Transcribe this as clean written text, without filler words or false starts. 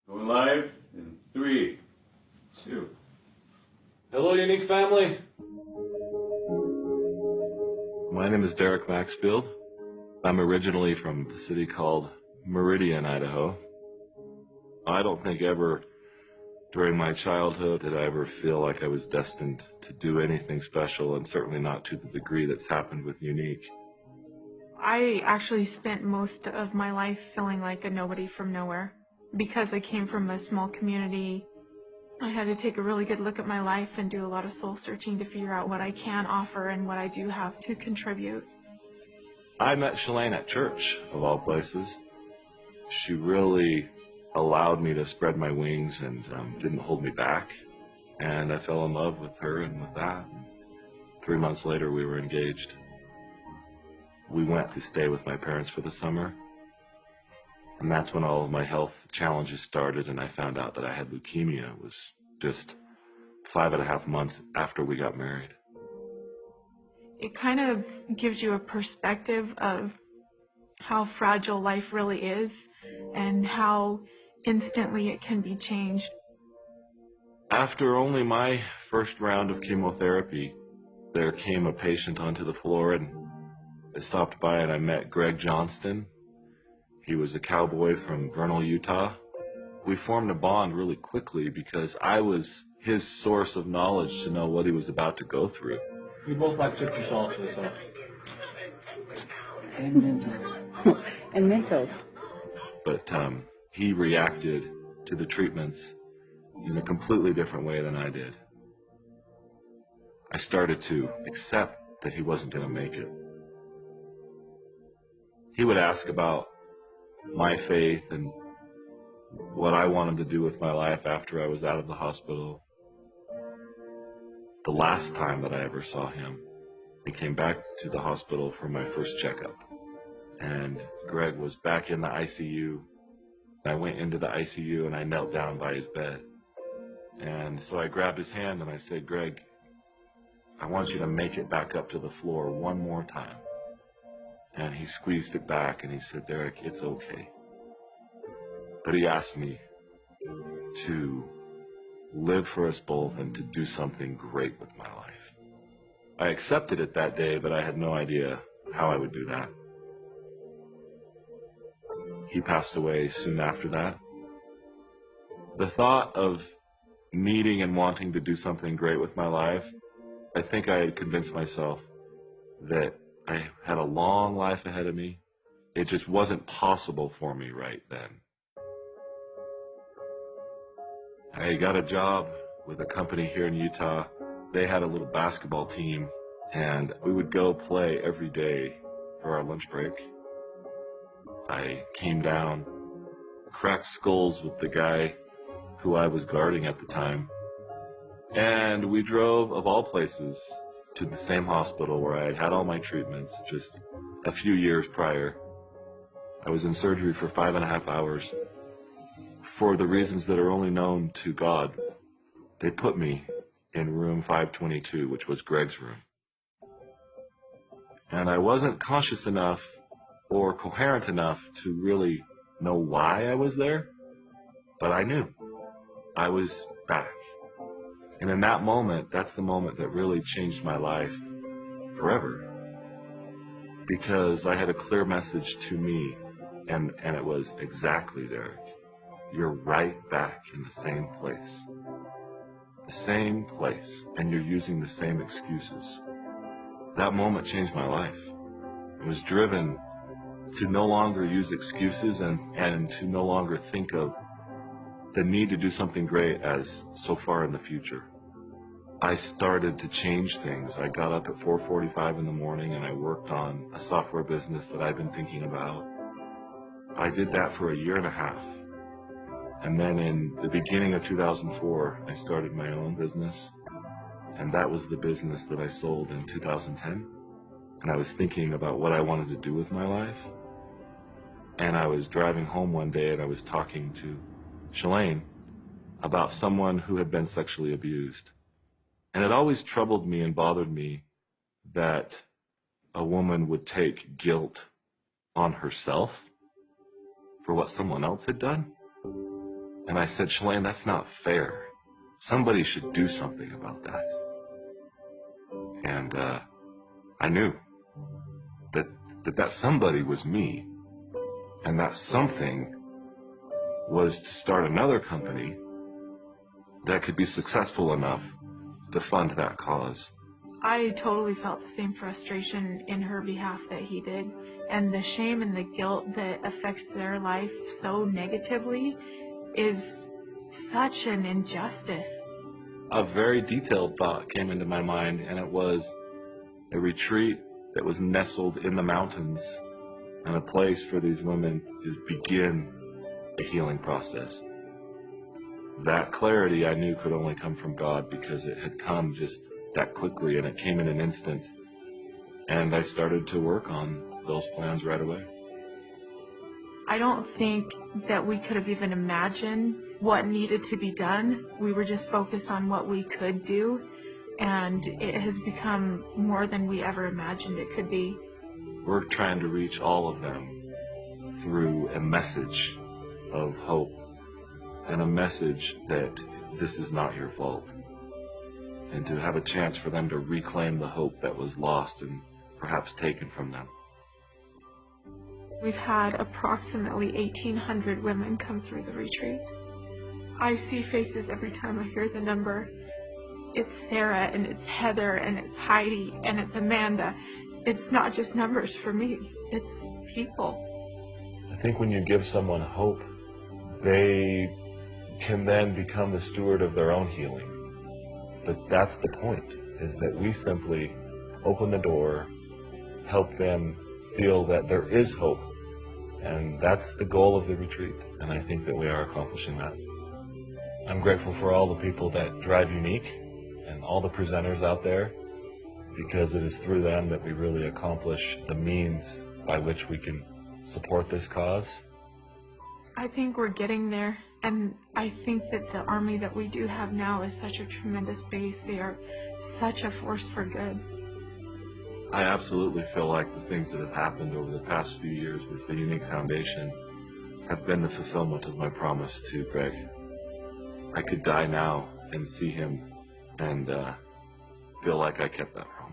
Going live in 3, 2. Hello, Younique family. My name is Derek Maxfield. I'm originally from the city called Meridian, Idaho. I don't think ever during my childhood did I ever feel like I was destined to do anything special, and certainly not to the degree that's happened with Younique. I actually spent most of my life feeling like a nobody from nowhere. Because I came from a small community, I had to take a really good look at my life and do a lot of soul searching to figure out what I can offer and what I do have to contribute. I met Shalane at church, of all places. She really allowed me to spread my wings and didn't hold me back. And I fell in love with her and with that. 3 months later, we were engaged. We went to stay with my parents for the summer. And that's when all of my health challenges started, and I found out that I had leukemia. It was just 5.5 months after we got married. It kind of gives you a perspective of how fragile life really is and how instantly it can be changed. After only my first round of chemotherapy, there came a patient onto the floor, and I stopped by and I met Greg Johnston. He was a cowboy from Vernal, Utah. We formed a bond really quickly because I was his source of knowledge to know what he was about to go through. We both like citrus also, so. And Mentos. And Mentos. But he reacted to the treatments in a completely different way than I did. I started to accept that he wasn't going to make it. He would ask about my faith and what I wanted to do with my life after I was out of the hospital. The last time that I ever saw him, he came back to the hospital for my first checkup. And Greg was back in the ICU. I went into the ICU and I knelt down by his bed. And so I grabbed his hand and I said, "Greg, I want you to make it back up to the floor one more time." And he squeezed it back and he said, "Derek, it's okay." But he asked me to live for us both and to do something great with my life. I accepted it that day, but I had no idea how I would do that. He passed away soon after that. The thought of needing and wanting to do something great with my life, I think I had convinced myself that I had a long life ahead of me. It just wasn't possible for me right then. I got a job with a company here in Utah. They had a little basketball team, and we would go play every day for our lunch break. I came down, cracked skulls with the guy who I was guarding at the time, and we drove, of all places, to the same hospital where I had had all my treatments just a few years prior. I was in surgery for 5.5 hours. For the reasons that are only known to God, they put me in room 522, which was Greg's room. And I wasn't conscious enough or coherent enough to really know why I was there, but I knew I was back. And in that moment, that's the moment that really changed my life forever. Because I had a clear message to me, and it was exactly, Derek, you're right back in the same place. The same place, and you're using the same excuses. That moment changed my life. I was driven to no longer use excuses and to no longer think of the need to do something great as so far in the future. I started to change things. I got up at 4:45 in the morning and I worked on a software business that I've been thinking about. I did that for 1.5 years. And then in the beginning of 2004, I started my own business. And that was the business that I sold in 2010. And I was thinking about what I wanted to do with my life. And I was driving home one day and I was talking to Shalane about someone who had been sexually abused. And it always troubled me and bothered me that a woman would take guilt on herself for what someone else had done. And I said, Shalane, that's not fair. Somebody should do something about that. And I knew that somebody was me. And that something was to start another company that could be successful enough to fund that cause. I totally felt the same frustration in her behalf that he did. And the shame and the guilt that affects their life so negatively is such an injustice. A very detailed thought came into my mind, and it was a retreat that was nestled in the mountains and a place for these women to begin a healing process. That clarity I knew could only come from God, because it had come just that quickly, and it came in an instant. And I started to work on those plans right away. I don't think that we could have even imagined what needed to be done. We were just focused on what we could do, and it has become more than we ever imagined it could be. We're trying to reach all of them through a message of hope and a message that this is not your fault, and to have a chance for them to reclaim the hope that was lost and perhaps taken from them. We've had approximately 1,800 women come through the retreat. I see faces every time I hear the number. It's Sarah, and it's Heather, and it's Heidi, and it's Amanda. It's not just numbers for me, it's people. I think when you give someone hope, they can then become the steward of their own healing. But that's the point, is that we simply open the door, help them feel that there is hope. And that's the goal of the retreat, and I think that we are accomplishing that. I'm grateful for all the people that drive Younique and all the presenters out there, because it is through them that we really accomplish the means by which we can support this cause. I think we're getting there, and I think that the army that we do have now is such a tremendous base. They are such a force for good. I absolutely feel like the things that have happened over the past few years with the Younique Foundation have been the fulfillment of my promise to Greg. I could die now and see him and feel like I kept that promise.